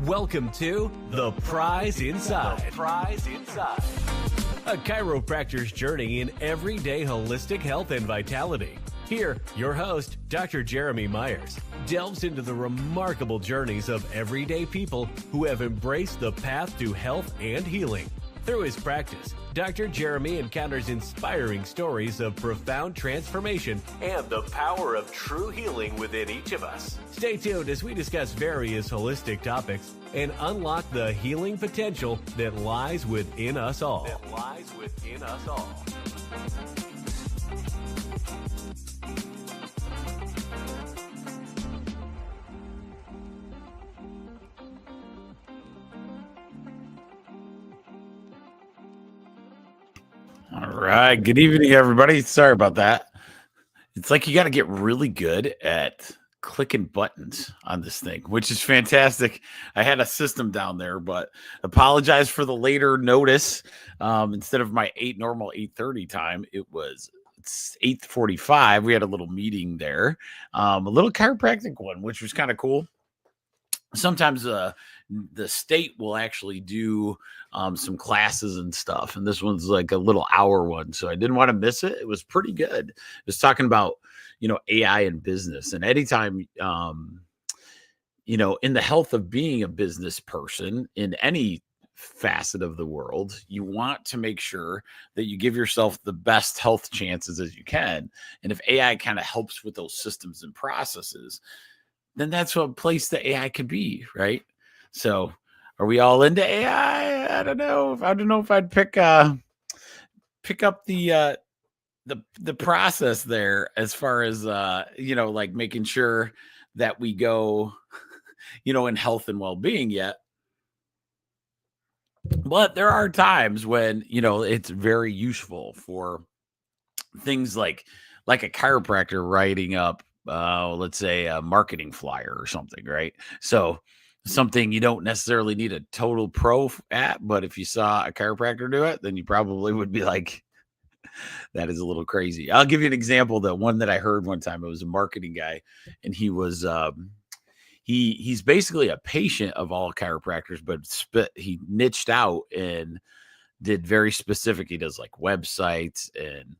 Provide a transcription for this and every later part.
Welcome to The Prize Inside. The Prize Inside. A chiropractor's journey in everyday holistic health and vitality. Here, your host, Dr. Jeremy Myers, delves into the remarkable journeys of everyday people who have embraced the path to health and healing. Through his practice, Dr. Jeremy encounters inspiring stories of profound transformation and the power of true healing within each of us. Stay tuned as we discuss various holistic topics and unlock the healing potential that lies within us all. All right. Good evening, everybody. Sorry about that. It's like you got to get really good at clicking buttons on this thing, which is fantastic. I had a system down there, but apologize for the later notice. Instead of my normal 8:30 time, it's 8:45. We had a little meeting there, a little chiropractic one, which was kind of cool. Sometimes the state will actually do some classes and stuff, and this one's like a little hour one, so I didn't want to miss it. It was pretty good. It was talking about AI in business, and anytime in the health of being a business person in any facet of the world, you want to make sure that you give yourself the best health chances as you can. And if AI kind of helps with those systems and processes, then that's what place the AI could be, right? So are we all into AI? I don't know. I don't know if I'd pick up the process there as far as like making sure that we go in health and well-being yet. But there are times when it's very useful for things like a chiropractor writing up let's say a marketing flyer or something, right? So something you don't necessarily need a total pro at, but if you saw a chiropractor do it, then you probably would be like, that is a little crazy. I'll give you an example. The one that I heard one time, it was a marketing guy, and he was he's basically a patient of all chiropractors, but he niched out and did very specific. He does like websites and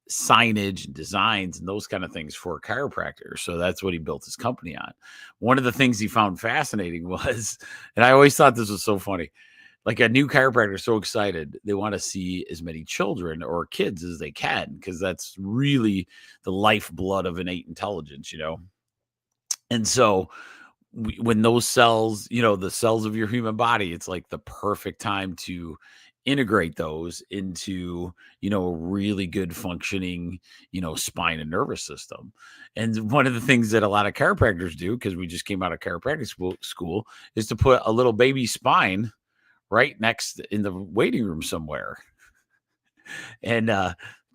signage and designs and those kind of things for chiropractors. So that's what he built his company on. One of the things he found fascinating was, and I always thought this was so funny, like a new chiropractor is so excited. They want to see as many children or kids as they can, because that's really the lifeblood of innate intelligence, And so when those cells, the cells of your human body, it's like the perfect time to integrate those into, a really good functioning, spine and nervous system. And one of the things that a lot of chiropractors do, because we just came out of chiropractic school, is to put a little baby spine right next in the waiting room somewhere. And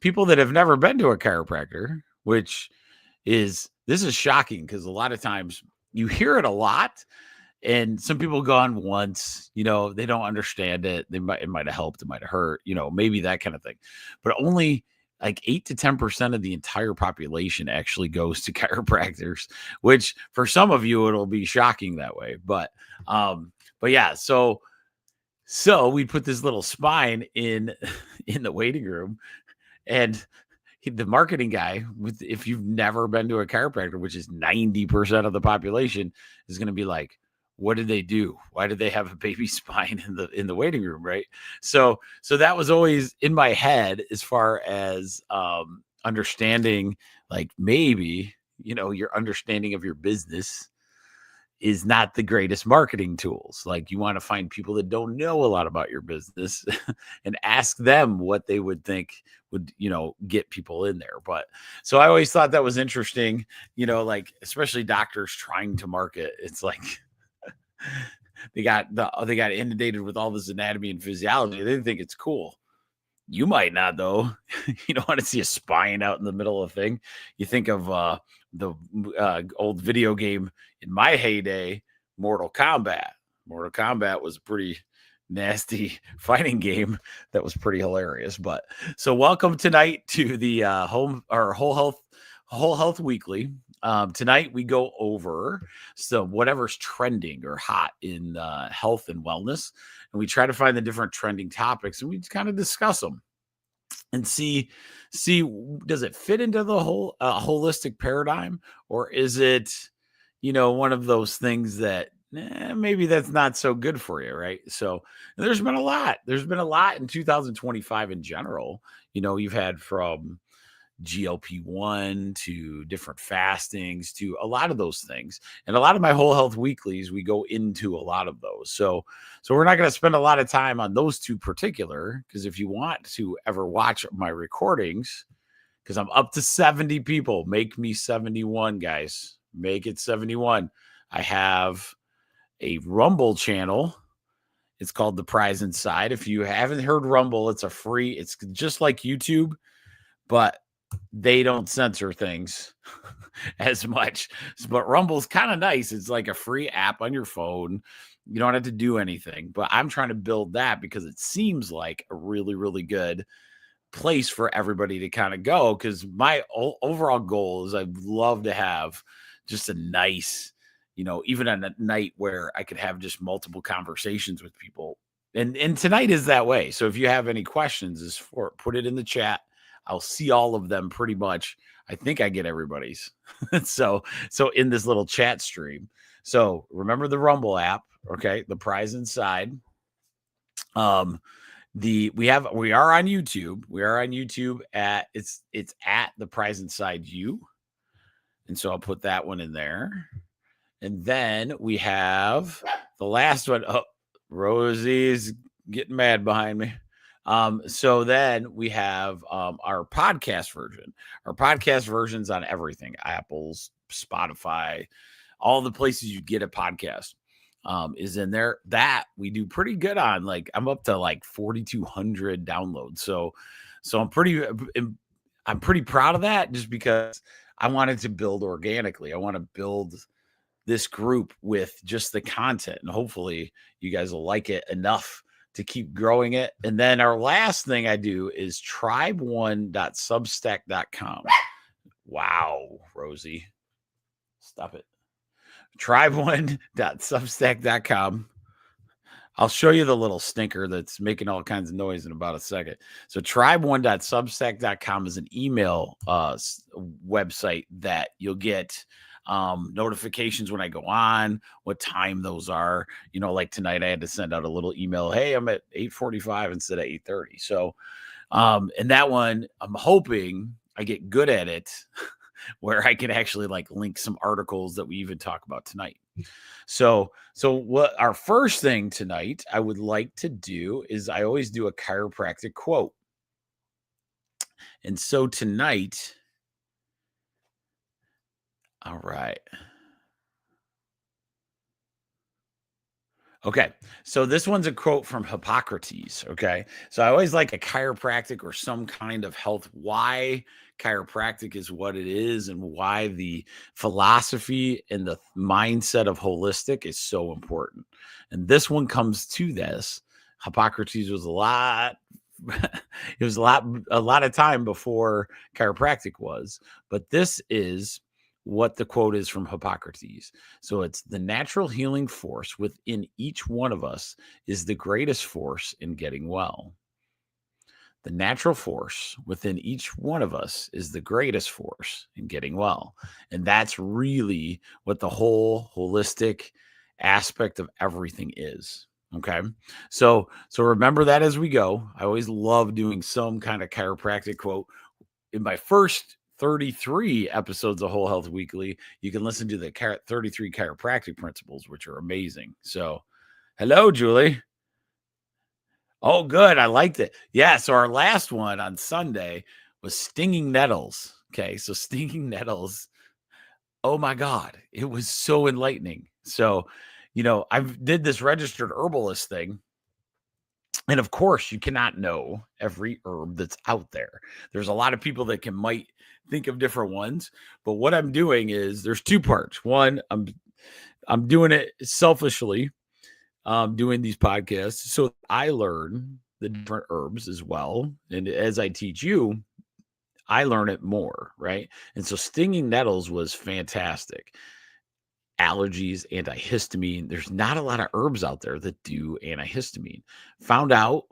people that have never been to a chiropractor, this is shocking, because a lot of times you hear it a lot, and some people go on once, they don't understand it. It might have helped, it might have hurt, maybe that kind of thing. But only like 8 to 10% of the entire population actually goes to chiropractors, which for some of you, it'll be shocking that way. But yeah, so we put this little spine in the waiting room, and the marketing guy, if you've never been to a chiropractor, which is 90% of the population, is going to be like, what did they do? Why did they have a baby spine in the waiting room, right? So that was always in my head as far as understanding, like maybe your understanding of your business is not the greatest marketing tools. Like, you want to find people that don't know a lot about your business and ask them what they would think would, get people in there. But so I always thought that was interesting, like, especially doctors trying to market. It's like they got inundated with all this anatomy and physiology. They think it's cool. You might not, though. You don't want to see a spine out in the middle of a thing. You think of the old video game in my heyday, Mortal Kombat. Mortal Kombat was a pretty nasty fighting game that was pretty hilarious. But so welcome tonight to the Whole Health Weekly. Tonight we go over whatever's trending or hot in health and wellness, and we try to find the different trending topics, and we kind of discuss them and see does it fit into the whole holistic paradigm, or is it one of those things that maybe that's not so good for you, right? So there's been a lot in 2025 in general. You've had from GLP-1 to different fastings to a lot of those things. And a lot of my whole health weeklies, we go into a lot of those. So we're not going to spend a lot of time on those two particular, because if you want to ever watch my recordings, because I'm up to 70 people, make me 71, guys, make it 71. I have a Rumble channel. It's called The Prize Inside. If you haven't heard Rumble, it's just like YouTube, but they don't censor things as much. But Rumble's kind of nice. It's like a free app on your phone. You don't have to do anything. But I'm trying to build that because it seems like a really, really good place for everybody to kind of go. Because my overall goal is I'd love to have just a nice, even on a night where I could have just multiple conversations with people. And tonight is that way. So if you have any questions, put it in the chat. I'll see all of them pretty much. I think I get everybody's. So in this little chat stream. So remember the Rumble app, okay? The Prize Inside. We are on YouTube. We are on YouTube at it's at The Prize Inside You. And so I'll put that one in there. And then we have the last one. Oh, Rosie's getting mad behind me. So then we have our podcast version. Our podcast version's on everything: Apple's, Spotify, all the places you get a podcast is in there. That we do pretty good on. Like, I'm up to like 4,200 downloads. So I'm pretty proud of that, just because I wanted to build organically. I want to build this group with just the content, and hopefully you guys will like it enough to keep growing it. And then our last thing I do is tribe1.substack.com. Wow, Rosie. Stop it. Tribe1.substack.com. I'll show you the little stinker that's making all kinds of noise in about a second. So tribe1.substack.com is an email website that you'll get notifications when I go on, what time those are. Like tonight I had to send out a little email, hey, I'm at 8:45 instead of 8:30. So and that one, I'm hoping I get good at it where I can actually like link some articles that we even talk about tonight. So what our first thing tonight I would like to do is I always do a chiropractic quote. And so tonight, all right. Okay. So this one's a quote from Hippocrates. Okay. So I always like a chiropractic or some kind of health, why chiropractic is what it is, and why the philosophy and the mindset of holistic is so important. And this one comes to this. Hippocrates was a lot of time before chiropractic was, but this is what the quote is from Hippocrates. So it's: the natural healing force within each one of us is the greatest force in getting well. The natural force within each one of us is the greatest force in getting well. And that's really what the whole holistic aspect of everything is. Okay. So remember that as we go. I always love doing some kind of chiropractic quote. In my first 33 episodes of Whole Health Weekly, you can listen to the 33 chiropractic principles, which are amazing. So, hello, Julie. Oh, good. I liked it. Yeah. So our last one on Sunday was stinging nettles. Okay. So stinging nettles. Oh my God. It was so enlightening. So, I did this registered herbalist thing. And of course, you cannot know every herb that's out there. There's a lot of people that might think of different ones. But what I'm doing is there's two parts. One, I'm doing it selfishly, doing these podcasts so I learn the different herbs as well. And as I teach you, I learn it more, right? And so stinging nettles was fantastic. Allergies, antihistamine. There's not a lot of herbs out there that do antihistamine. Found out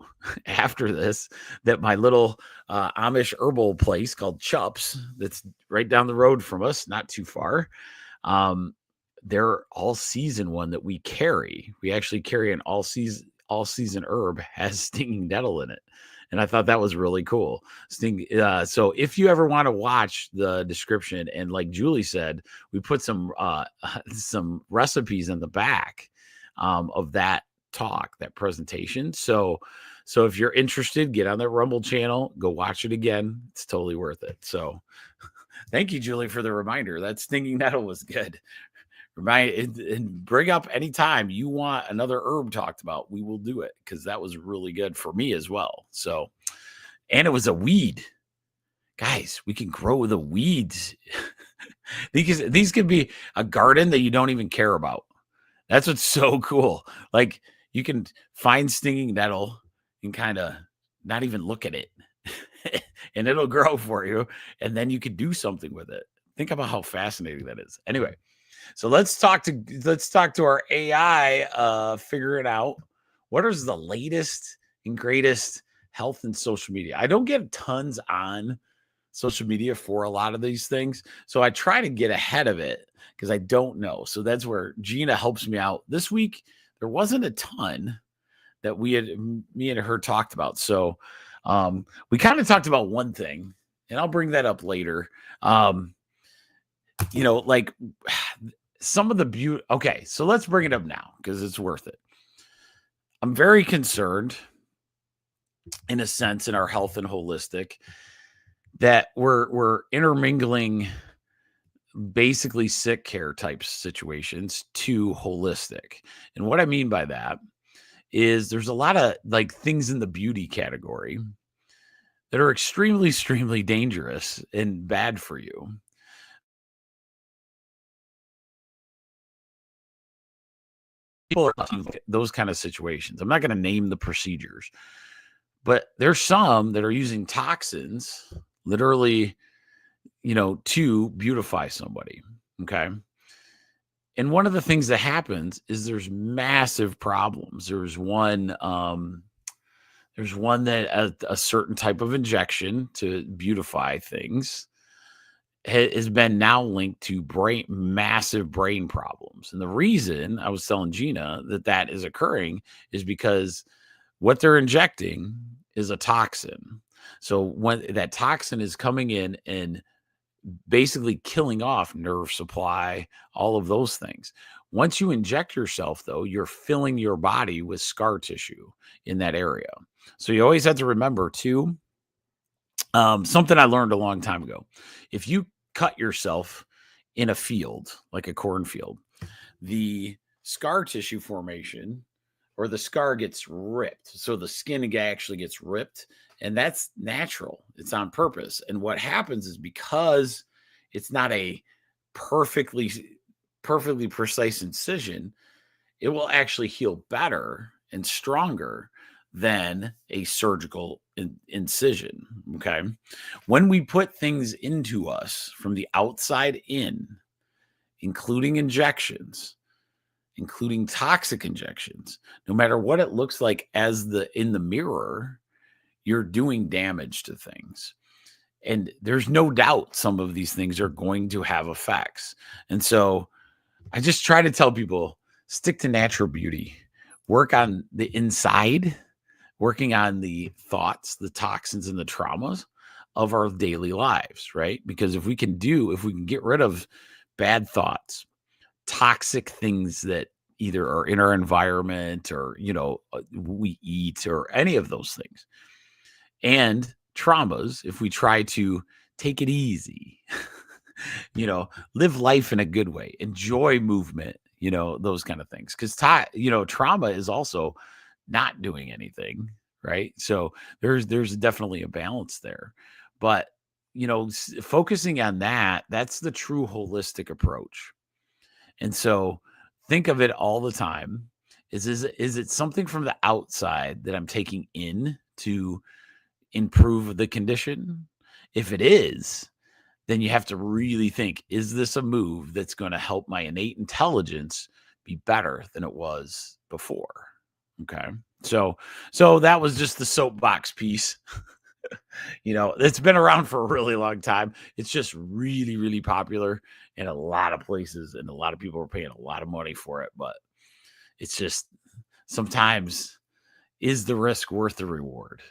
after this that my little Amish herbal place called Chups, that's right down the road from us, not too far, their all season one that we carry. We actually carry an all season herb has stinging nettle in it. And I thought that was really cool. So if you ever want to watch the description, and like Julie said, we put some recipes in the back of that talk, that presentation. So if you're interested, get on that Rumble channel, go watch it again. It's totally worth it. So thank you, Julie, for the reminder. That stinging nettle was good. And bring up anytime you want another herb talked about, we will do it, because that was really good for me as well. So, and it was a weed. Guys, we can grow the weeds. These could be a garden that you don't even care about. That's what's so cool. Like, you can find stinging nettle and kind of not even look at it and it'll grow for you. And then you can do something with it. Think about how fascinating that is. Anyway. So let's talk to our AI, figure it out. What is the latest and greatest health and social media? I don't get tons on social media for a lot of these things, so I try to get ahead of it because I don't know. So that's where Gina helps me out. This week, there wasn't a ton that me and her talked about. So we kind of talked about one thing, and I'll bring that up later. Like some of the beauty. Okay, so let's bring it up now because it's worth it. I'm very concerned, in a sense, in our health and holistic, that we're intermingling basically sick care type situations to holistic. And what I mean by that is there's a lot of like things in the beauty category that are extremely, extremely dangerous and bad for you. People are those kind of situations. I'm not going to name the procedures, but there's some that are using toxins literally, to beautify somebody. Okay. And one of the things that happens is there's massive problems. There's one that a certain type of injection to beautify things has been now linked to massive brain problems. And the reason I was telling Gina that is occurring is because what they're injecting is a toxin. So when that toxin is coming in and basically killing off nerve supply, all of those things. Once you inject yourself, though, you're filling your body with scar tissue in that area. So you always have to remember, too, something I learned a long time ago. If you cut yourself in a field, like a cornfield, the scar tissue formation or the scar gets ripped. So the skin actually gets ripped, and that's natural. It's on purpose. And what happens is because it's not a perfectly precise incision, it will actually heal better and stronger than a surgical incision. Okay. When we put things into us from the outside in, including injections, including toxic injections, no matter what it looks like in the mirror, you're doing damage to things. And there's no doubt some of these things are going to have effects. And so I just try to tell people, stick to natural beauty, work on the inside, working on the thoughts, the toxins, and the traumas of our daily lives, right? Because if we can get rid of bad thoughts, toxic things that either are in our environment or, we eat or any of those things, and traumas, if we try to take it easy, live life in a good way, enjoy movement, those kind of things. Because, trauma is also not doing anything, right? So there's definitely a balance there. But, focusing on that's the true holistic approach. And so think of it all the time. Is it something from the outside that I'm taking in to improve the condition? If it is, then you have to really think, is this a move that's going to help my innate intelligence be better than it was before? Okay. So that was just the soapbox piece. It's been around for a really long time. It's just really, really popular in a lot of places, and a lot of people are paying a lot of money for it. But it's just sometimes, is the risk worth the reward?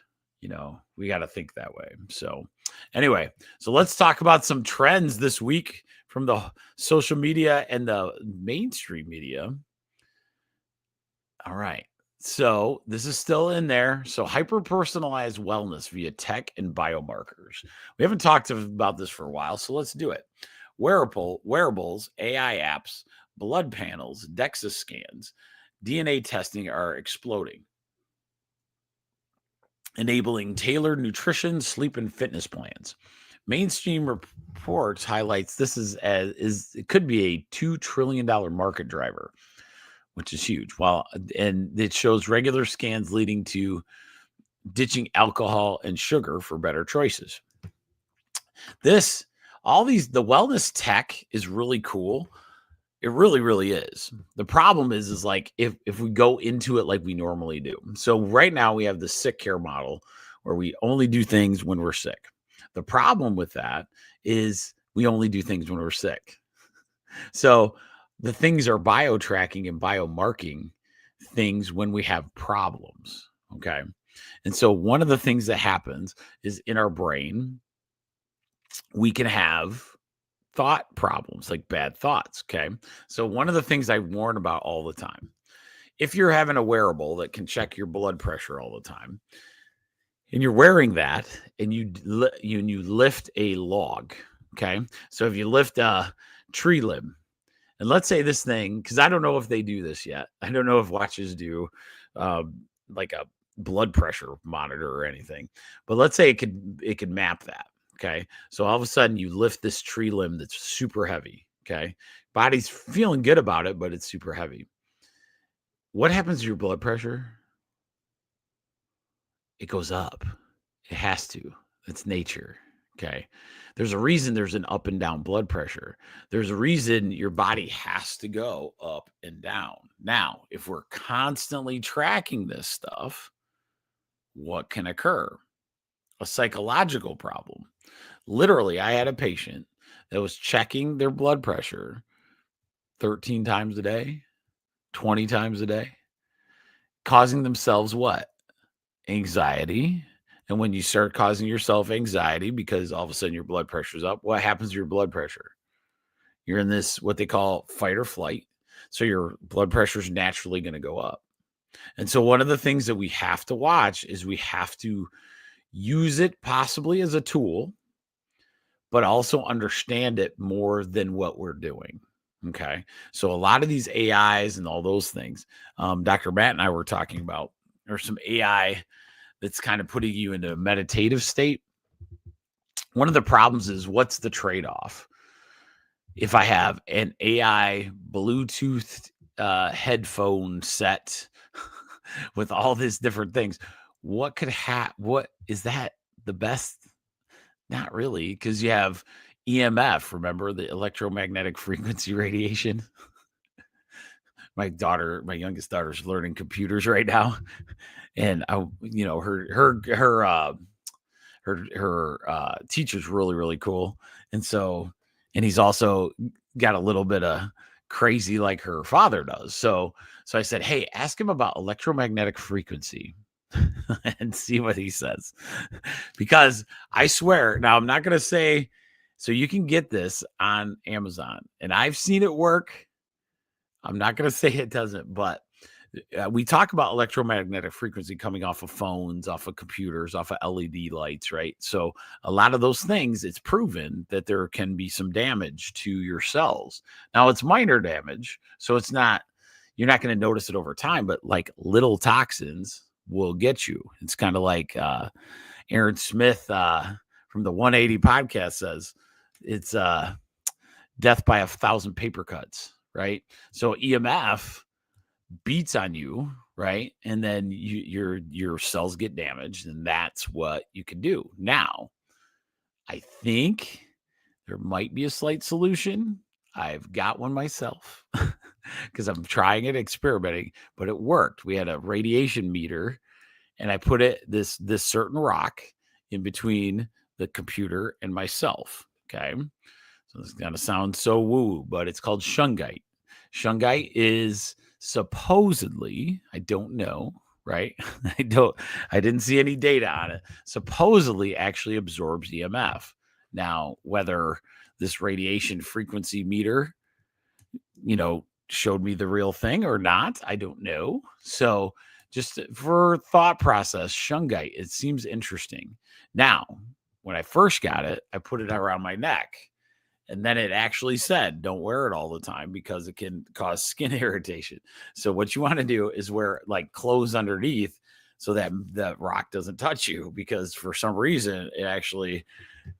We got to think that way. So anyway, so let's talk about some trends this week from the social media and the mainstream media. All right. So this is still in there. So hyper-personalized wellness via tech and biomarkers. We haven't talked about this for a while, so let's do it. Wearables, AI apps, blood panels, DEXA scans, DNA testing are exploding, enabling tailored nutrition, sleep, and fitness plans. Mainstream reports highlights this it could be a $2 trillion market driver, which is huge. And it shows regular scans leading to ditching alcohol and sugar for better choices. The wellness tech is really cool. It really, really is. The problem is like if we go into it like we normally do. So right now we have the sick care model where we only do things when we're sick. The problem with that is we only do things when we're sick. So the things are bio-tracking and biomarking things when we have problems, okay? And so one of the things that happens is in our brain, we can have thought problems, like bad thoughts, okay? So one of the things I warn about all the time, if you're having a wearable that can check your blood pressure all the time, and you're wearing that, and you lift a log, okay? So if you lift a tree limb, and let's say this thing, because I don't know if they do this yet. I don't know if watches do like a blood pressure monitor or anything. But let's say it could map that. Okay. So all of a sudden you lift this tree limb that's super heavy. Okay. Body's feeling good about it, but it's super heavy. What happens to your blood pressure? It goes up. It has to. It's nature. Okay. There's a reason there's an up and down blood pressure. There's a reason your body has to go up and down. Now, if we're constantly tracking this stuff, what can occur? A psychological problem. Literally, I had a patient that was checking their blood pressure 13 times a day, 20 times a day, causing themselves what? Anxiety. And when you start causing yourself anxiety because all of a sudden your blood pressure is up, what happens to your blood pressure? You're in this, what they call fight or flight. So your blood pressure is naturally going to go up. And so one of the things that we have to watch is we have to use it possibly as a tool, but also understand it more than what we're doing. Okay. So a lot of these AIs and all those things, Dr. Matt and I were talking about, there's some AI that's kind of putting you into a meditative state. One of the problems is, what's the trade-off? If I have an AI Bluetooth headphone set with all these different things, what is that the best? Not really, because you have EMF, remember the electromagnetic frequency radiation? My youngest daughter's learning computers right now. And her teacher's really, really cool. And he's also got a little bit of crazy like her father does. So I said, hey, ask him about electromagnetic frequency. and see what he says. Because I swear, now I'm not going to say, so you can get this on Amazon, and I've seen it work. I'm not going to say it doesn't, but we talk about electromagnetic frequency coming off of phones, off of computers, off of LED lights, right? So a lot of those things, it's proven that there can be some damage to your cells. Now it's minor damage, so it's not, you're not going to notice it over time, but like little toxins will get you. It's kind of like Aaron Smith from the 180 podcast says, it's death by 1,000 paper cuts, right? So EMF beats on you, right? And then your cells get damaged, and that's what you can do. Now, I think there might be a slight solution. I've got one myself because I'm trying it, experimenting, but it worked. We had a radiation meter, and I put this certain rock in between the computer and myself. Okay. So this is going to sound so woo, but it's called shungite. Shungite is supposedly, I don't know, right? I didn't see any data on it. Supposedly actually absorbs EMF. Now, whether this radiation frequency meter, showed me the real thing or not, I don't know. So just for thought process, shungite, it seems interesting. Now, when I first got it, I put it around my neck. And then it actually said, don't wear it all the time because it can cause skin irritation. So what you want to do is wear like clothes underneath so that the rock doesn't touch you, because for some reason it actually,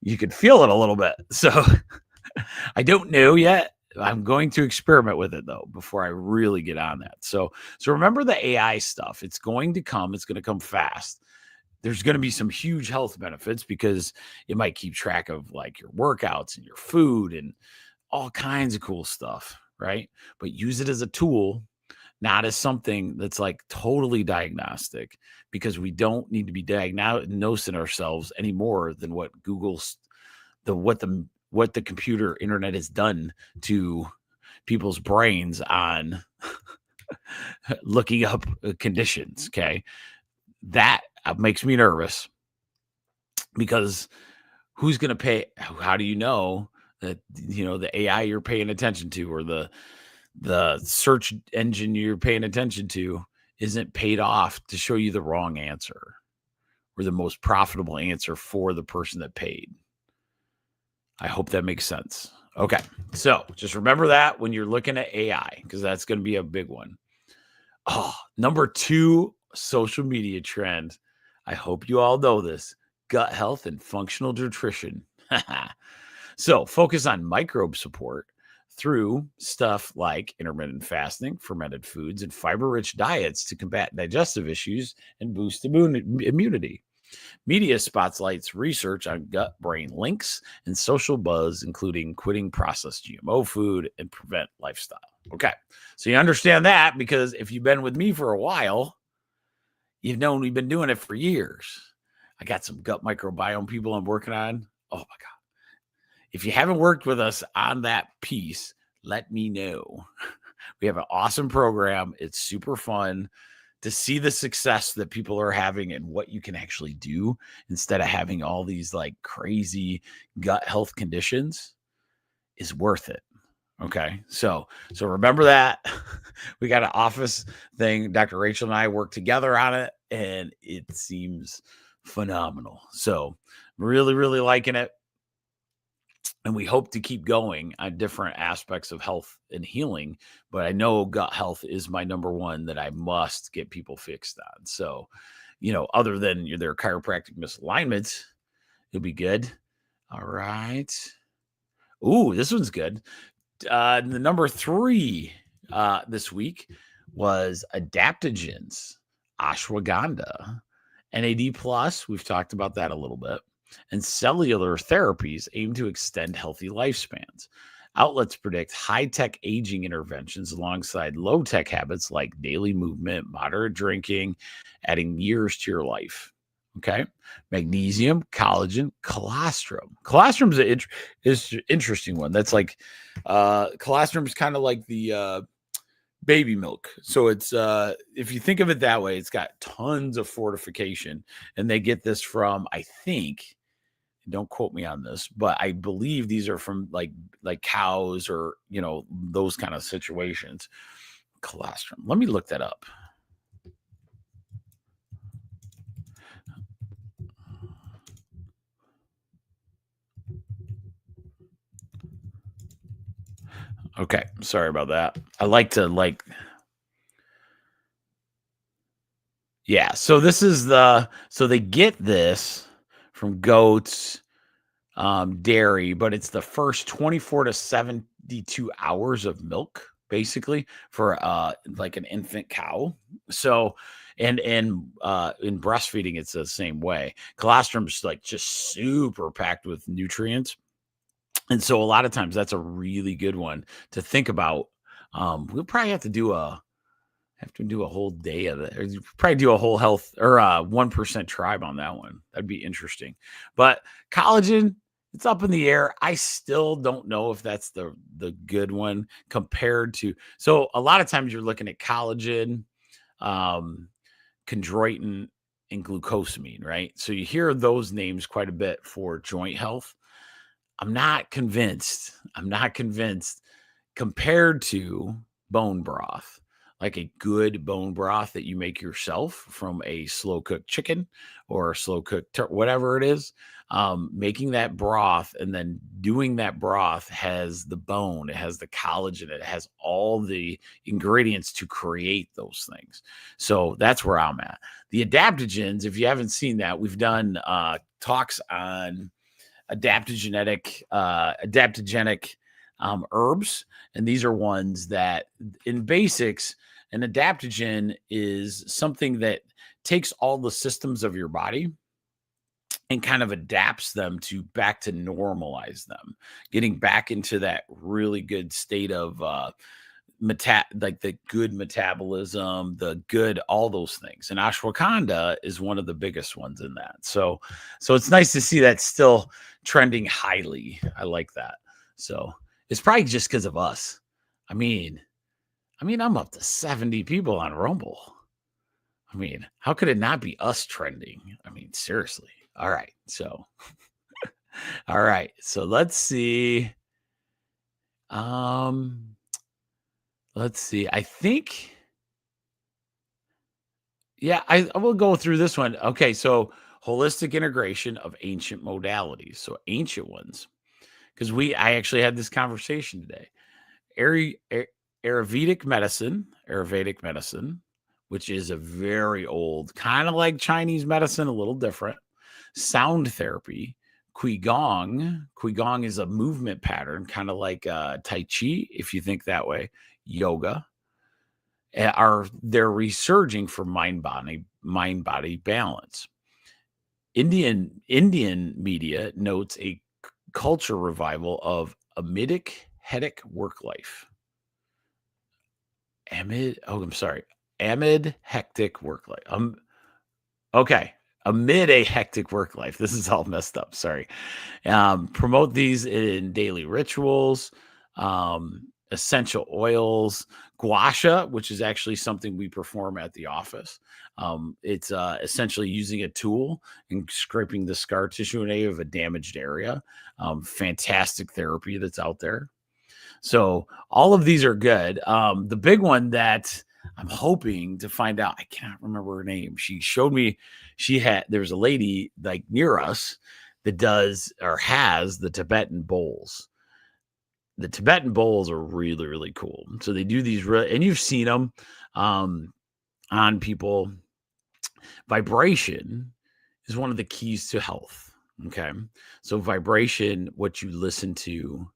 you could feel it a little bit. So I don't know yet. I'm going to experiment with it though before I really get on that. So remember the AI stuff. It's going to come. It's going to come fast. There's going to be some huge health benefits because it might keep track of like your workouts and your food and all kinds of cool stuff, right? But use it as a tool, not as something that's like totally diagnostic, because we don't need to be diagnosing ourselves any more than what what the computer internet has done to people's brains on looking up conditions. Okay. That makes me nervous, because who's going to pay? How do you know that, the AI you're paying attention to, or the search engine you're paying attention to isn't paid off to show you the wrong answer or the most profitable answer for the person that paid? I hope that makes sense. Okay. So just remember that when you're looking at AI, because that's going to be a big one. Number 2 social media trend. I hope you all know this: gut health and functional nutrition. So focus on microbe support through stuff like intermittent fasting, fermented foods, and fiber-rich diets to combat digestive issues and boost immunity. Media spotlights research on gut-brain links and social buzz, including quitting processed GMO food and prevent lifestyle. Okay, so you understand that, because if you've been with me for a while, you've known we've been doing it for years. I got some gut microbiome people I'm working on. Oh my God. If you haven't worked with us on that piece, let me know. We have an awesome program. It's super fun to see the success that people are having and what you can actually do instead of having all these like crazy gut health conditions is worth it. Okay. So remember that. We got an office thing. Dr. Rachel and I work together on it, and it seems phenomenal. So really, really liking it. And we hope to keep going on different aspects of health and healing. But I know gut health is my number one that I must get people fixed on. So, other than their chiropractic misalignments, it'll be good. All right. Ooh, this one's good. The number 3 this week was adaptogens, ashwagandha, NAD+. We've talked about that a little bit. And cellular therapies aim to extend healthy lifespans. Outlets predict high-tech aging interventions alongside low-tech habits like daily movement, moderate drinking, adding years to your life. Okay. Magnesium, collagen, colostrum. Colostrum is an interesting one. That's like, colostrum is kind of like the baby milk. So it's if you think of it that way, it's got tons of fortification, and they get this from, I think, don't quote me on this, but I believe these are from like cows or those kind of situations. Colostrum. Let me look that up. Okay, sorry about that. I like to yeah, so this is so they get this from goats, dairy, but it's the first 24 to 72 hours of milk, basically, for like an infant cow. So and in breastfeeding, it's the same way. Colostrum's like just super packed with nutrients. And so a lot of times that's a really good one to think about. We'll probably have to do a whole day of it. Or probably do a whole health or 1% tribe on that one. That'd be interesting. But collagen, it's up in the air. I still don't know if that's the good one compared to. So a lot of times you're looking at collagen, chondroitin, and glucosamine, right? So you hear those names quite a bit for joint health. I'm not convinced. I'm not convinced compared to bone broth, like a good bone broth that you make yourself from a slow cooked chicken or a slow cooked whatever it is. Making that broth and then doing that broth has the bone, it has the collagen, it has all the ingredients to create those things. So that's where I'm at. The adaptogens, if you haven't seen that, we've done talks on adaptogenic herbs, and these are ones that in basics, an adaptogen is something that takes all the systems of your body and kind of adapts them to back to normalize them, getting back into that really good state of like the good metabolism, the good, all those things. And ashwagandha is one of the biggest ones in that. So it's nice to see that still trending highly. I like that. So it's probably just because of us. I mean, I'm up to 70 people on Rumble. I mean, how could it not be us trending? I mean, seriously. All right. So all right. So let's see. Let's see. I think, yeah, I will go through this one. Okay, so holistic integration of ancient modalities. So ancient ones, because I actually had this conversation today. Ayurvedic medicine, which is a very old, kind of like Chinese medicine, a little different. Sound therapy. Qigong is a movement pattern, kind of like Tai Chi, if you think that way. Yoga, they're resurging for mind body balance. Indian media notes a culture revival of amid hectic work life. Okay. Amid a hectic work life. This is all messed up. Sorry. Promote these in daily rituals, essential oils, gua sha, which is actually something we perform at the office. It's essentially using a tool and scraping the scar tissue of a damaged area. Fantastic therapy that's out there. So all of these are good. The big one that I'm hoping to find out, I cannot remember her name. She showed me there's a lady like near us that does or has the Tibetan bowls. The Tibetan bowls are really, really cool. So they do these and you've seen them on people. Vibration is one of the keys to health. Okay. So vibration, what you listen to,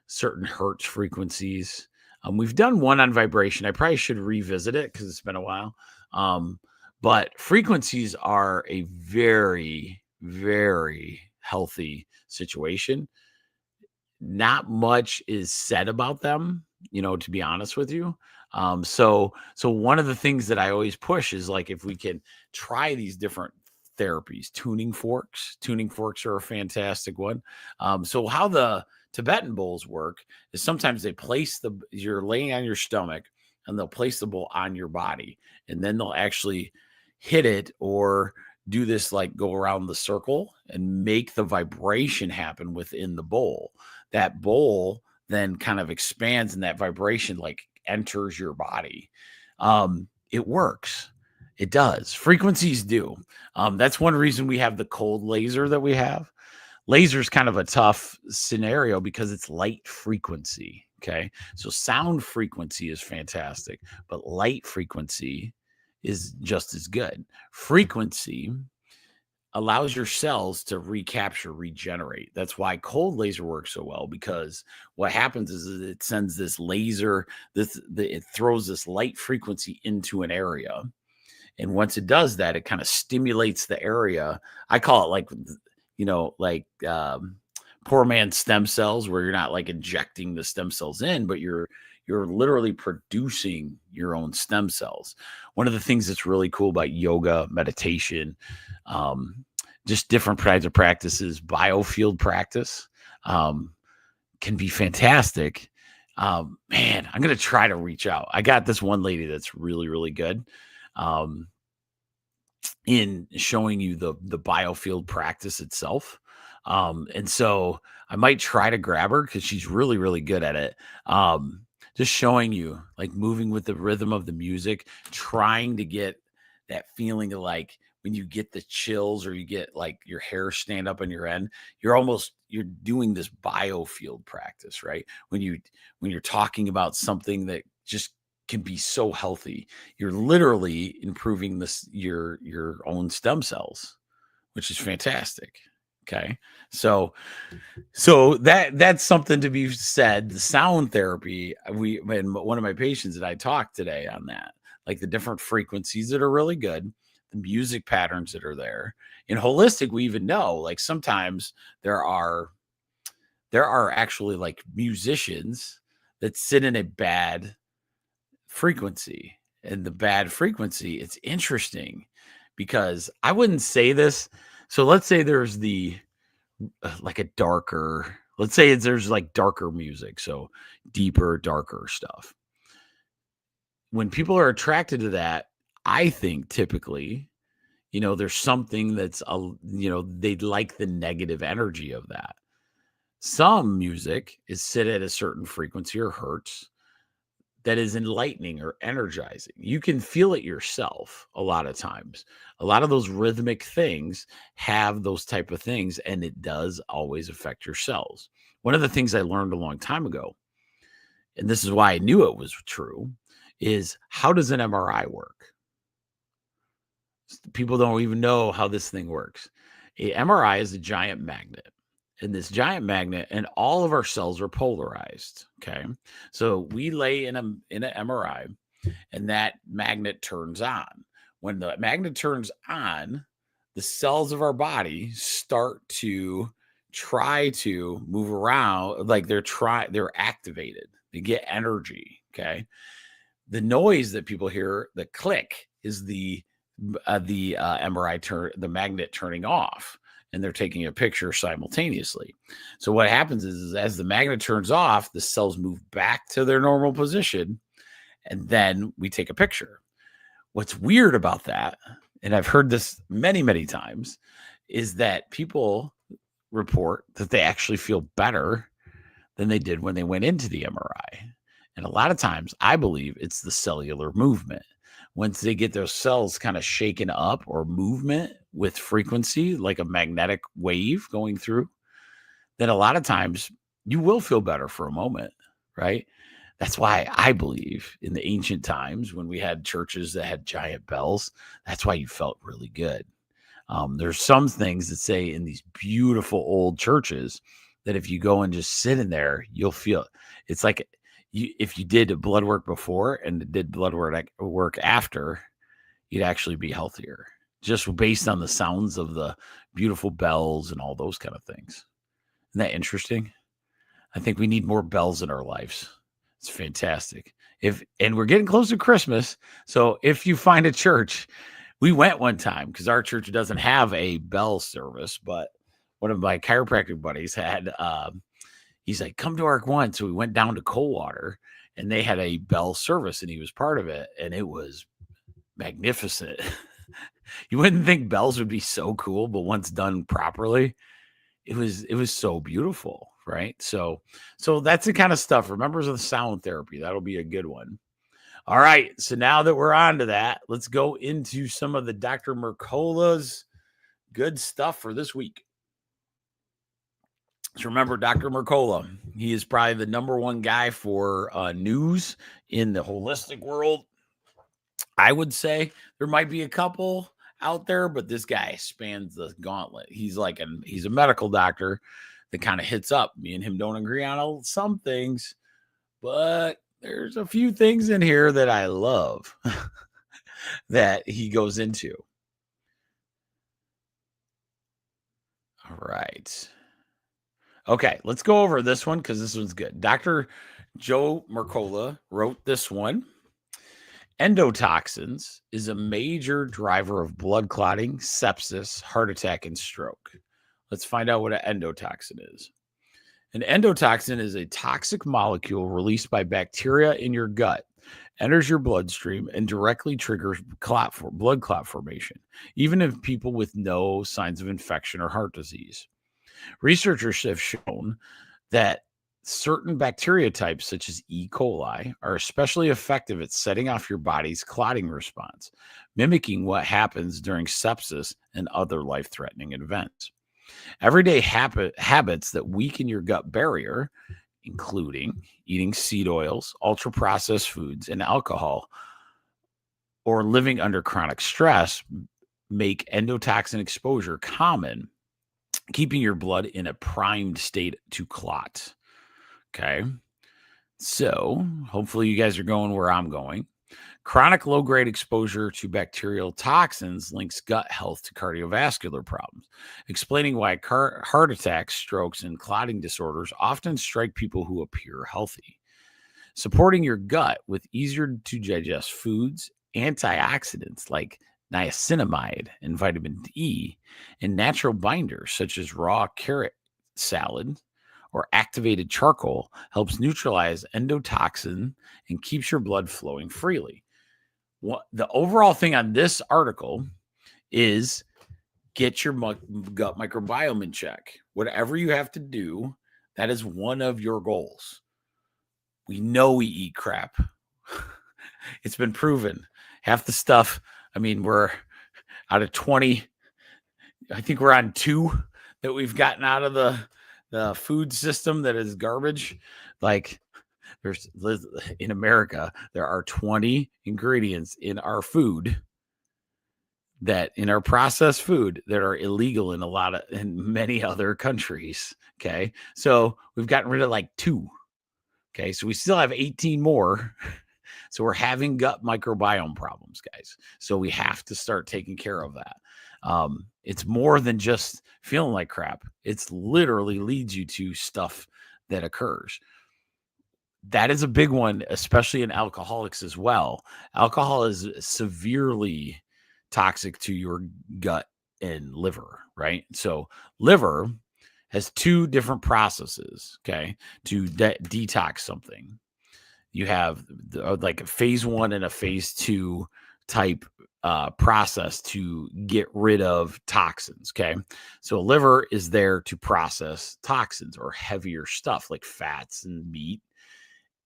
certain hertz frequencies. We've done one on vibration. I probably should revisit it because it's been a while. But frequencies are a very, very healthy situation. Not much is said about them, to be honest with you. So one of the things that I always push is like, if we can try these different therapies, tuning forks are a fantastic one. So how the Tibetan bowls work is sometimes they place you're laying on your stomach and they'll place the bowl on your body, and then they'll actually hit it or do this, like go around the circle and make the vibration happen within the bowl. That bowl then kind of expands, and that vibration like enters your body. It works. It does. Frequencies do. That's one reason we have the cold laser that we have. Laser is kind of a tough scenario because it's light frequency. Okay. So sound frequency is fantastic, but light frequency is just as good. Frequency allows your cells to recapture, regenerate. That's why cold laser works so well, because what happens is it sends this laser, it throws this light frequency into an area. And once it does that, it kind of stimulates the area. I call it like poor man's stem cells, where you're not like injecting the stem cells in, but you're literally producing your own stem cells. One of the things that's really cool about yoga, meditation, just different kinds of practices, biofield practice can be fantastic. Man, I'm going to try to reach out. I got this one lady that's really, really good in showing you the biofield practice itself. And so I might try to grab her because she's really, really good at it. Just showing you, like, moving with the rhythm of the music, trying to get that feeling of like when you get the chills or you get like your hair stand up on your end, you're doing this biofield practice, right? When you're talking about something that just can be so healthy, you're literally improving your own stem cells, which is fantastic. Okay. So that's something to be said. The sound therapy, and one of my patients and I talked today on that, like the different frequencies that are really good, the music patterns that are there. In holistic, we even know, like, sometimes there are actually like musicians that sit in a bad frequency, and the bad frequency, it's interesting because I wouldn't say this. So let's say there's like a darker, there's like darker music. So deeper, darker stuff. When people are attracted to that, I think typically, there's something that's, they like the negative energy of that. Some music is set at a certain frequency or hertz that is enlightening or energizing. You can feel it yourself a lot of times. A lot of those rhythmic things have those type of things, and it does always affect your cells. One of the things I learned a long time ago, and this is why I knew it was true, is how does an MRI work? People don't even know how this thing works. A MRI is a giant magnet. And this giant magnet, and all of our cells are polarized. Okay. So we lay in an MRI, and that magnet turns on. When the magnet turns on, the cells of our body start to try to move around, like they're activated. They get energy. Okay. The noise that people hear, the click, is the MRI the magnet turning off. And they're taking a picture simultaneously. So what happens is as the magnet turns off, the cells move back to their normal position, and then we take a picture. What's weird about that, and I've heard this many, many times, is that people report that they actually feel better than they did when they went into the MRI. And a lot of times, I believe it's the cellular movement. Once they get those cells kind of shaken up, or movement with frequency, like a magnetic wave going through, then a lot of times you will feel better for a moment, right? That's why I believe in the ancient times when we had churches that had giant bells, that's why you felt really good. There's some things that say in these beautiful old churches that if you go and just sit in there, you'll feel, it's like if you did blood work before and did blood work after, you'd actually be healthier, just based on the sounds of the beautiful bells and all those kind of things. Isn't that interesting? I think we need more bells in our lives. It's fantastic. And we're getting close to Christmas. So if you find a church, we went one time because our church doesn't have a bell service, but one of my chiropractic buddies had, he's like, come to ARC 1. So we went down to Coldwater, and they had a Bell service, and he was part of it, and it was magnificent. You wouldn't think bells would be so cool, but once done properly, it was so beautiful, right? So that's the kind of stuff. Remembers of the sound therapy. That'll be a good one. All right. So now that we're on to that, let's go into some of the Dr. Mercola's good stuff for this week. So remember, Dr. Mercola, he is probably the number one guy for news in the holistic world. I would say there might be a couple out there, but this guy spans the gauntlet. He's a medical doctor that kind of hits up. Me and him don't agree on some things, but there's a few things in here that I love that he goes into. All right. Okay, let's go over this one because this one's good. Dr. Joe Mercola wrote this one. Endotoxins is a major driver of blood clotting, sepsis, heart attack, and stroke. Let's find out what an endotoxin is. An endotoxin is a toxic molecule released by bacteria in your gut, enters your bloodstream, and directly triggers blood clot formation, even in people with no signs of infection or heart disease. Researchers have shown that certain bacteria types, such as E. coli, are especially effective at setting off your body's clotting response, mimicking what happens during sepsis and other life-threatening events. Everyday habits that weaken your gut barrier, including eating seed oils, ultra-processed foods, and alcohol, or living under chronic stress, make endotoxin exposure common, keeping your blood in a primed state to clot. Okay. So hopefully you guys are going where I'm going. Chronic low-grade exposure to bacterial toxins links gut health to cardiovascular problems, explaining why heart attacks, strokes, and clotting disorders often strike people who appear healthy. Supporting your gut with easier-to-digest foods, antioxidants like niacinamide and vitamin D, and natural binders such as raw carrot salad or activated charcoal helps neutralize endotoxin and keeps your blood flowing freely. The overall thing on this article is get your gut microbiome in check. Whatever you have to do, that is one of your goals. We know we eat crap. It's been proven. Half the stuff, I mean, we're out of 20, I think we're on 2 that we've gotten out of the food system that is garbage. Like, there's in America, there are 20 ingredients in our food that in our processed food that are illegal in many other countries. Okay. So we've gotten rid of like 2. Okay. So we still have 18 more. So we're having gut microbiome problems, guys. So we have to start taking care of that. It's more than just feeling like crap. It's literally leads you to stuff that occurs. That is a big one, especially in alcoholics as well. Alcohol is severely toxic to your gut and liver, right? So liver has 2 different processes, okay, to detox something. You have like a phase 1 and a phase 2 type process to get rid of toxins. Okay. So liver is there to process toxins or heavier stuff like fats and meat.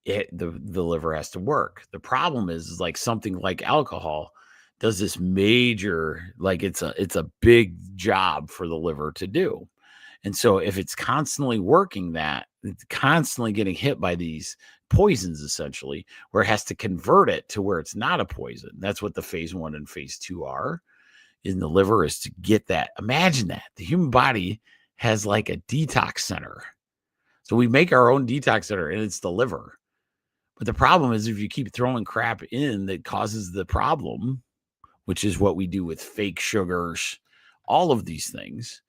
The liver has to work. The problem is like something like alcohol does this major, like it's a big job for the liver to do. And so if it's constantly working that, it's constantly getting hit by these poisons, essentially, where it has to convert it to where it's not a poison. That's what the phase 1 and phase 2 are in the liver, is to get that. Imagine that. The human body has like a detox center. So we make our own detox center, and it's the liver. But the problem is if you keep throwing crap in that causes the problem, which is what we do with fake sugars, all of these things,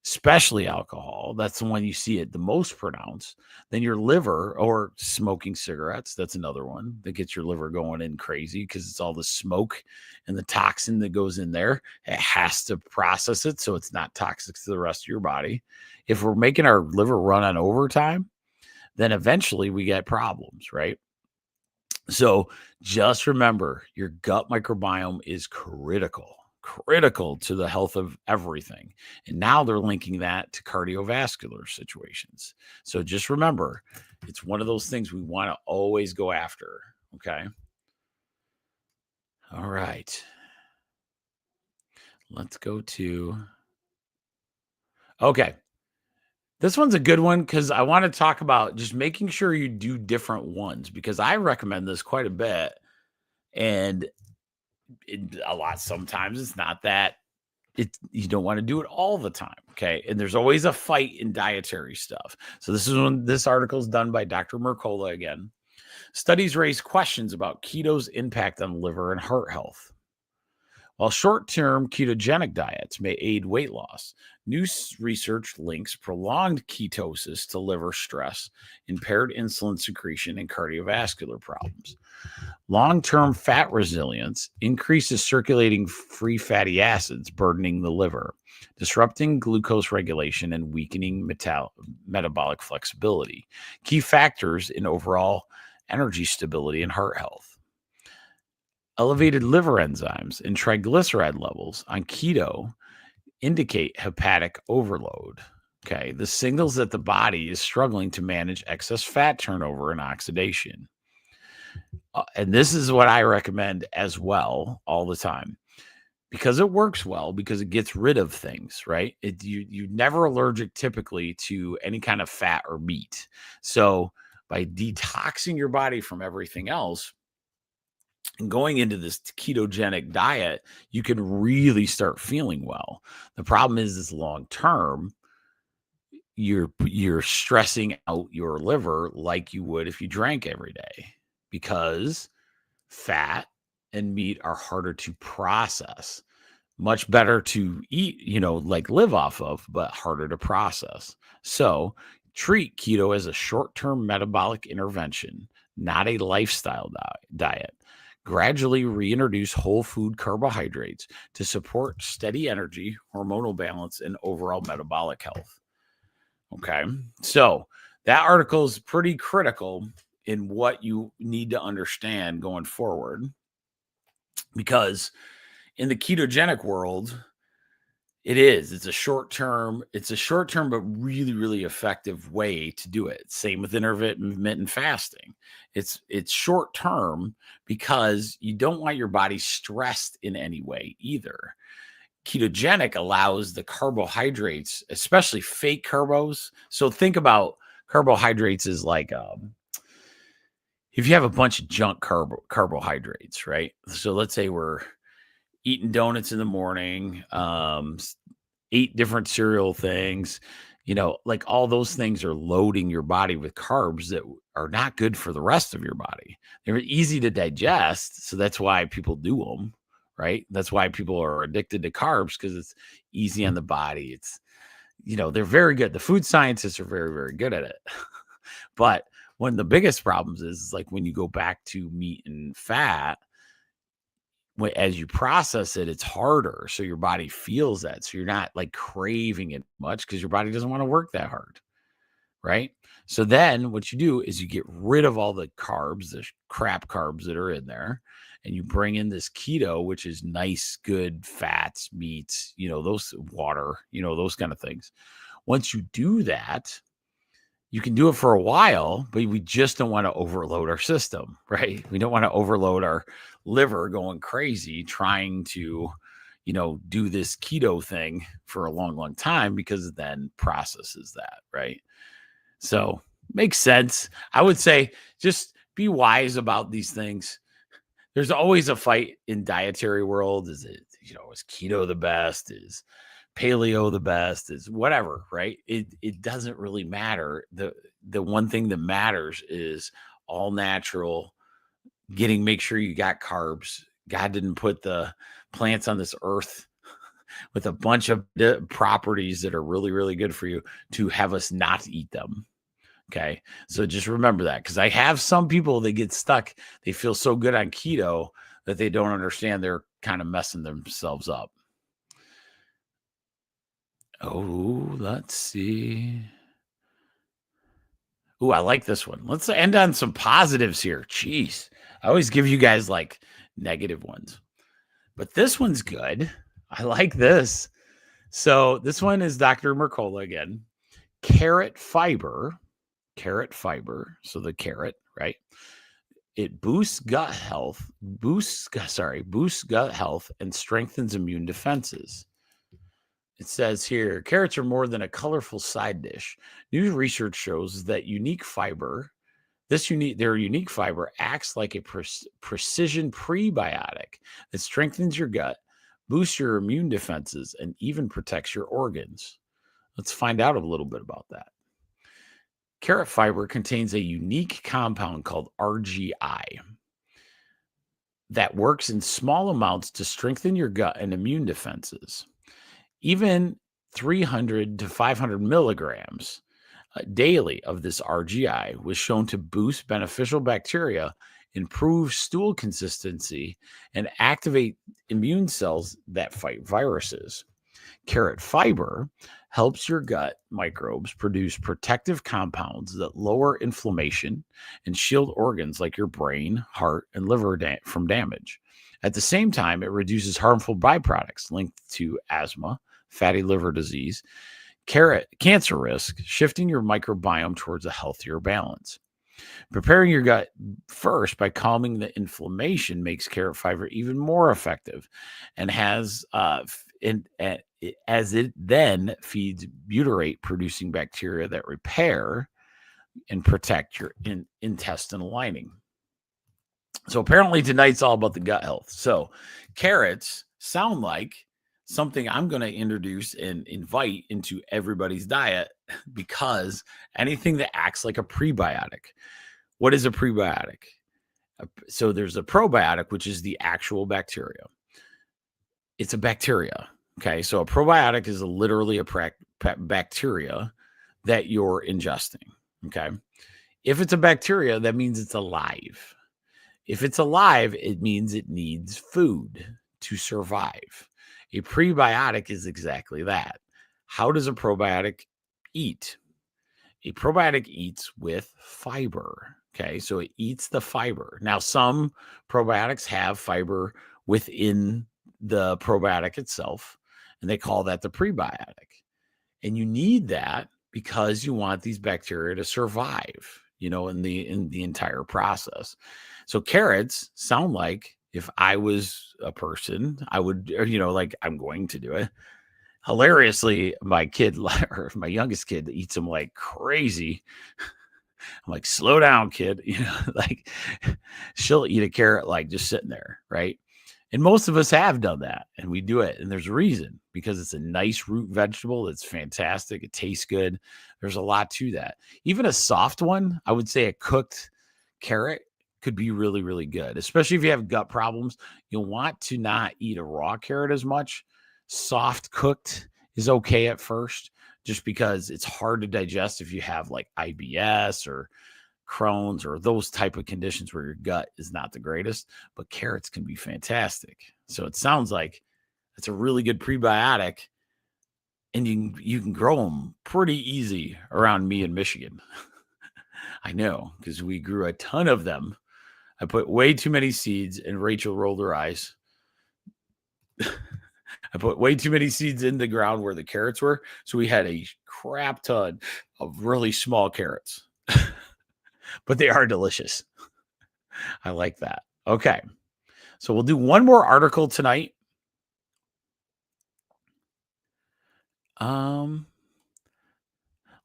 especially alcohol, that's the one you see it the most pronounced, then your liver, or smoking cigarettes, that's another one that gets your liver going in crazy because it's all the smoke and the toxin that goes in there. It has to process it so it's not toxic to the rest of your body. If we're making our liver run on overtime, then eventually we get problems, right? So just remember, your gut microbiome is critical to the health of everything. And now they're linking that to cardiovascular situations. So just remember, it's one of those things we want to always go after. Okay. All right. Let's go to. Okay. This one's a good one because I want to talk about just making sure you do different ones because I recommend this quite a bit. And a lot sometimes it's not that you don't want to do it all the time. Okay. And there's always a fight in dietary stuff. So this article is done by Dr. Mercola again. Studies raise questions about keto's impact on liver and heart health. While short-term ketogenic diets may aid weight loss, new research links prolonged ketosis to liver stress, impaired insulin secretion, and cardiovascular problems. Long-term fat resilience increases circulating free fatty acids burdening the liver, disrupting glucose regulation and weakening metabolic flexibility, key factors in overall energy stability and heart health. Elevated liver enzymes and triglyceride levels on keto indicate hepatic overload. Okay, the signals that the body is struggling to manage excess fat turnover and oxidation. And this is what I recommend as well all the time because it works well because it gets rid of things, right? You're never allergic typically to any kind of fat or meat. So by detoxing your body from everything else and going into this ketogenic diet, you can really start feeling well. The problem is long term, you're stressing out your liver like you would if you drank every day because fat and meat are harder to process. Much better to eat, like live off of, but harder to process. So treat keto as a short-term metabolic intervention, not a lifestyle diet. Gradually reintroduce whole food carbohydrates to support steady energy, hormonal balance, and overall metabolic health. Okay. So that article is pretty critical in what you need to understand going forward because in the ketogenic world, it's a short term, but really, really effective way to do it. Same with intermittent fasting. It's short term because you don't want your body stressed in any way either. Ketogenic allows the carbohydrates, especially fake carbos. So think about carbohydrates as like if you have a bunch of junk carbohydrates, right? So let's say we're eating donuts in the morning, 8 different cereal things, like all those things are loading your body with carbs that are not good for the rest of your body. They're easy to digest, so that's why people do them, right? That's why people are addicted to carbs because it's easy on the body. It's, they're very good. The food scientists are very, very good at it. But one of the biggest problems is like when you go back to meat and fat, as you process it, it's harder. So your body feels that. So you're not like craving it much because your body doesn't want to work that hard. Right. So then what you do is you get rid of all the carbs, the crap carbs that are in there, and you bring in this keto, which is nice, good fats, meats, those water, those kind of things. Once you do that, you can do it for a while, but we just don't want to overload our system, right? We don't want to overload our liver going crazy trying to, do this keto thing for a long, long time because it then processes that, right? So makes sense. I would say just be wise about these things. There's always a fight in dietary world. Is keto the best? Is paleo the best? Is whatever, right? It doesn't really matter. The one thing that matters is all natural, make sure you got carbs. God didn't put the plants on this earth with a bunch of properties that are really, really good for you to have us not eat them. Okay. So just remember that because I have some people that get stuck. They feel so good on keto that they don't understand they're kind of messing themselves up. Oh, let's see. Ooh, I like this one. Let's end on some positives here. Jeez. I always give you guys like negative ones, but this one's good. I like this. So this one is Dr. Mercola again. Carrot fiber. So the carrot, right? It boosts gut health, boosts gut health and strengthens immune defenses. It says here, carrots are more than a colorful side dish. New research shows that their unique fiber acts like a precision prebiotic that strengthens your gut, boosts your immune defenses, and even protects your organs. Let's find out a little bit about that. Carrot fiber contains a unique compound called RGI that works in small amounts to strengthen your gut and immune defenses. Even 300 to 500 milligrams daily of this RGI was shown to boost beneficial bacteria, improve stool consistency, and activate immune cells that fight viruses. Carrot fiber helps your gut microbes produce protective compounds that lower inflammation and shield organs like your brain, heart, and liver from damage. At the same time, it reduces harmful byproducts linked to asthma, fatty liver disease, cancer risk, shifting your microbiome towards a healthier balance. Preparing your gut first by calming the inflammation makes carrot fiber even more effective, and as it then feeds butyrate-producing bacteria that repair and protect your intestinal lining. So apparently tonight's all about the gut health. So carrots sound like something I'm going to introduce and invite into everybody's diet, because anything that acts like a prebiotic. What is a prebiotic? So there's a probiotic, which is the actual bacteria. It's a bacteria. Okay. So a probiotic is literally a bacteria that you're ingesting. Okay. If it's a bacteria, that means it's alive. If it's alive, it means it needs food to survive. A prebiotic is exactly that. How does a probiotic eat? A probiotic eats with fiber. Okay, so it eats the fiber. Now, some probiotics have fiber within the probiotic itself, and they call that the prebiotic. And you need that because you want these bacteria to survive, in the entire process. So carrots sound like, if I was a person, I would, like I'm going to do it. Hilariously, my youngest kid eats them like crazy. I'm like, slow down, kid. Like she'll eat a carrot like just sitting there, right? And most of us have done that, and we do it. And there's a reason, because it's a nice root vegetable. It's fantastic. It tastes good. There's a lot to that. Even a soft one, I would say a cooked carrot could be really, really good, especially if you have gut problems. You'll want to not eat a raw carrot as much. Soft cooked is okay at first, just because it's hard to digest if you have like IBS or Crohn's or those type of conditions where your gut is not the greatest. But carrots can be fantastic. So it sounds like it's a really good prebiotic, and you can grow them pretty easy around me in Michigan. I know, because we grew a ton of them. I put way too many seeds, and Rachel rolled her eyes. I put way too many seeds in the ground where the carrots were. So we had a crap ton of really small carrots, but they are delicious. I like that. Okay. So we'll do one more article tonight.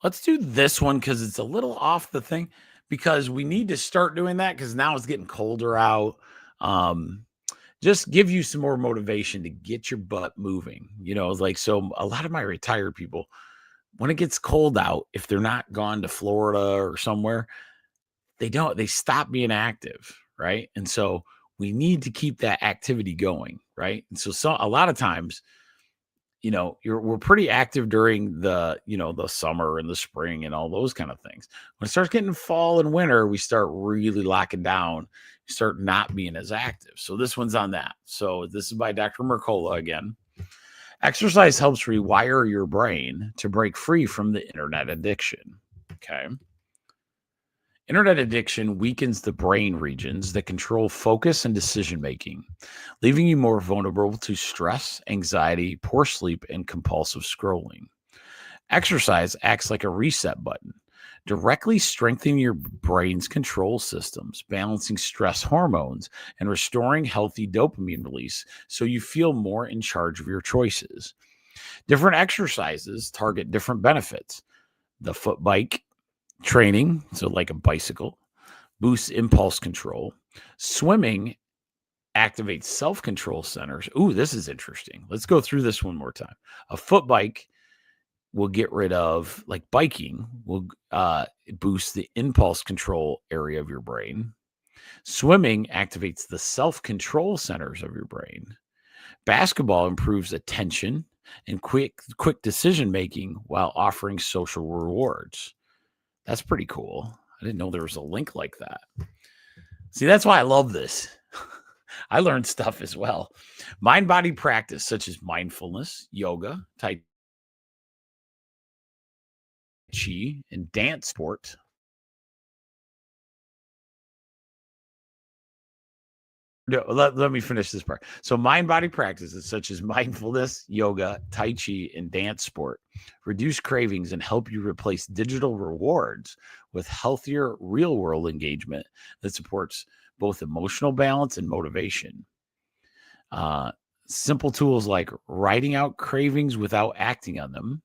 Let's do this one because it's a little off the thing, because we need to start doing that because now it's getting colder out. Just give you some more motivation to get your butt moving. So a lot of my retired people, when it gets cold out, if they're not gone to Florida or somewhere, they stop being active. Right. And so we need to keep that activity going. Right. And so a lot of times, we're pretty active during the summer and the spring and all those kind of things. When it starts getting fall and winter, we start really locking down, start not being as active. So this one's on that. So this is by Dr. Mercola again. Exercise helps rewire your brain to break free from the internet addiction. Okay. Internet addiction weakens the brain regions that control focus and decision making, leaving you more vulnerable to stress, anxiety, poor sleep, and compulsive scrolling. Exercise acts like a reset button, directly strengthening your brain's control systems, balancing stress hormones, and restoring healthy dopamine release so you feel more in charge of your choices. Different exercises target different benefits. The foot bike training, so like a bicycle, boosts impulse control. Swimming activates self control centers. Ooh, this is interesting. Let's go through this one more time. A foot bike will get rid of, like biking, will boost the impulse control area of your brain. Swimming activates the self control centers of your brain. Basketball improves attention and quick decision making while offering social rewards. That's pretty cool. I didn't know there was a link like that. See, that's why I love this. I learned stuff as well. Mind body practice, such as mindfulness, yoga, Tai Chi, and dance sport. No, let me finish this part. So, mind body practices such as mindfulness, yoga, Tai Chi, and dance sport reduce cravings and help you replace digital rewards with healthier real world engagement that supports both emotional balance and motivation. Simple tools like writing out cravings without acting on them,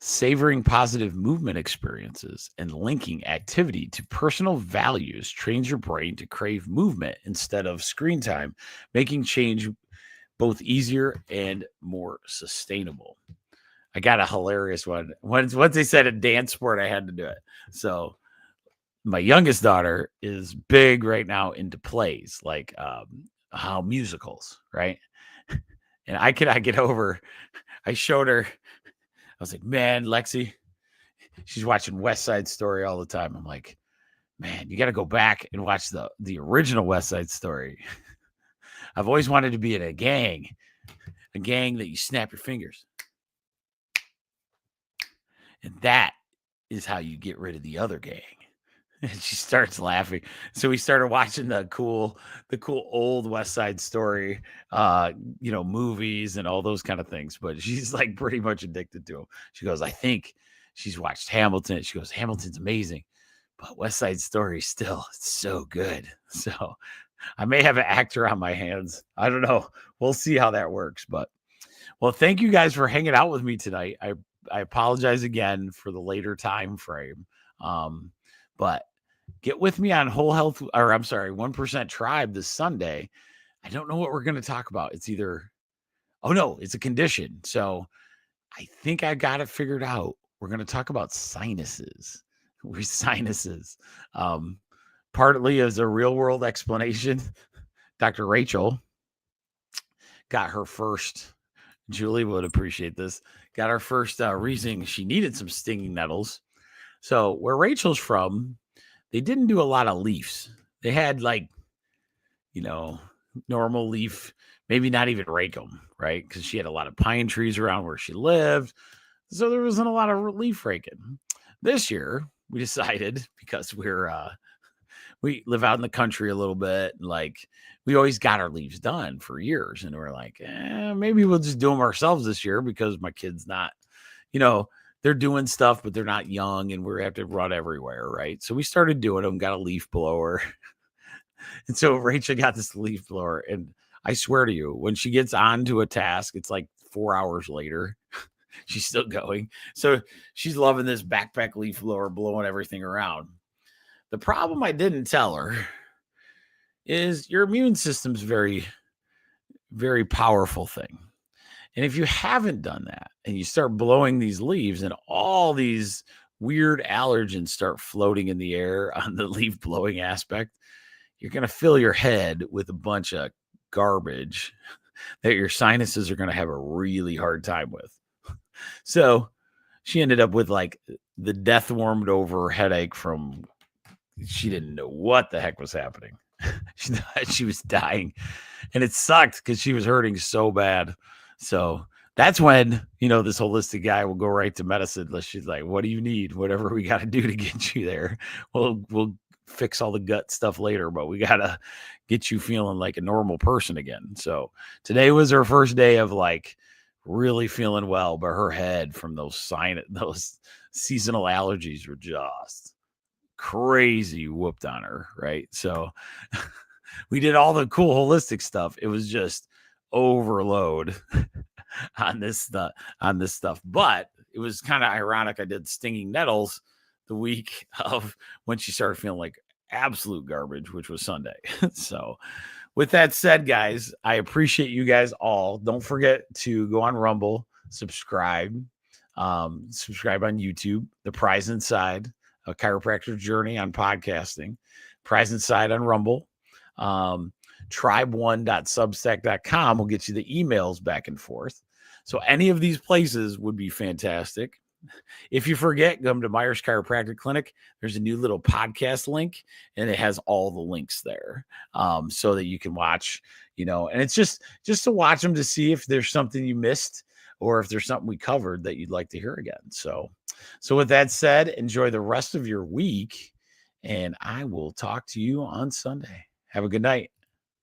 savoring positive movement experiences, and linking activity to personal values trains your brain to crave movement instead of screen time, making change both easier and more sustainable. I got a hilarious one. Once they said a dance sport, I had to do it. So my youngest daughter is big right now into plays, like how musicals, right? And I cannot get over. I showed her. I was like, man, Lexi, she's watching West Side Story all the time. I'm like, man, you got to go back and watch the original West Side Story. I've always wanted to be in a gang that you snap your fingers. And that is how you get rid of the other gang. And she starts laughing. So we started watching the cool old West Side Story, movies and all those kind of things. But she's like pretty much addicted to them. She goes, I think she's watched Hamilton. She goes, Hamilton's amazing, but West Side Story still, it's so good. So I may have an actor on my hands. I don't know. We'll see how that works. But well, thank you guys for hanging out with me tonight. I apologize again for the later time frame. But get with me on 1% Tribe this Sunday. I don't know what we're going to talk about. It's it's a condition. So I think I got it figured out. We're going to talk about sinuses. Partly as a real world explanation. Dr. Rachel got her first, Julie would appreciate this, got her first reason she needed some stinging nettles. So where Rachel's from, they didn't do a lot of leaves. They had normal leaf, maybe not even rake them, right? Because she had a lot of pine trees around where she lived. So there wasn't a lot of leaf raking. This year, we decided, because we live out in the country a little bit, like we always got our leaves done for years. And we're like, maybe we'll just do them ourselves this year because my kid's not, they're doing stuff, but they're not young and we have to run everywhere, right? So we started doing them, got a leaf blower. And so Rachel got this leaf blower. And I swear to you, when she gets onto a task, it's like 4 hours later. She's still going. So she's loving this backpack leaf blower, blowing everything around. The problem I didn't tell her is your immune system's very, very powerful thing. And if you haven't done that and you start blowing these leaves and all these weird allergens start floating in the air on the leaf blowing aspect, you're going to fill your head with a bunch of garbage that your sinuses are going to have a really hard time with. So she ended up with like the death warmed over headache from, she didn't know what the heck was happening. She thought she was dying and it sucked because she was hurting so bad. So That's when, this holistic guy will go right to medicine. She's like, what do you need? Whatever we got to do to get you there. We'll fix all the gut stuff later, but we got to get you feeling like a normal person again. So today was her first day of like really feeling well, but her head from those seasonal allergies were just crazy whooped on her. Right. So we did all the cool holistic stuff. It was just overload on this stuff. But it was kind of ironic. I did stinging nettles the week of when she started feeling like absolute garbage, which was Sunday. So with that said, guys, I appreciate you guys all. Don't forget to go on Rumble, subscribe on YouTube, The Prize Inside, a chiropractor journey on podcasting, Prize Inside on Rumble. Tribe1.substack.com will get you the emails back and forth. So any of these places would be fantastic. If you forget, come to Myers Chiropractic Clinic. There's a new little podcast link, and it has all the links there, so that you can watch, and it's just to watch them to see if there's something you missed or if there's something we covered that you'd like to hear again. So with that said, enjoy the rest of your week, and I will talk to you on Sunday. Have a good night.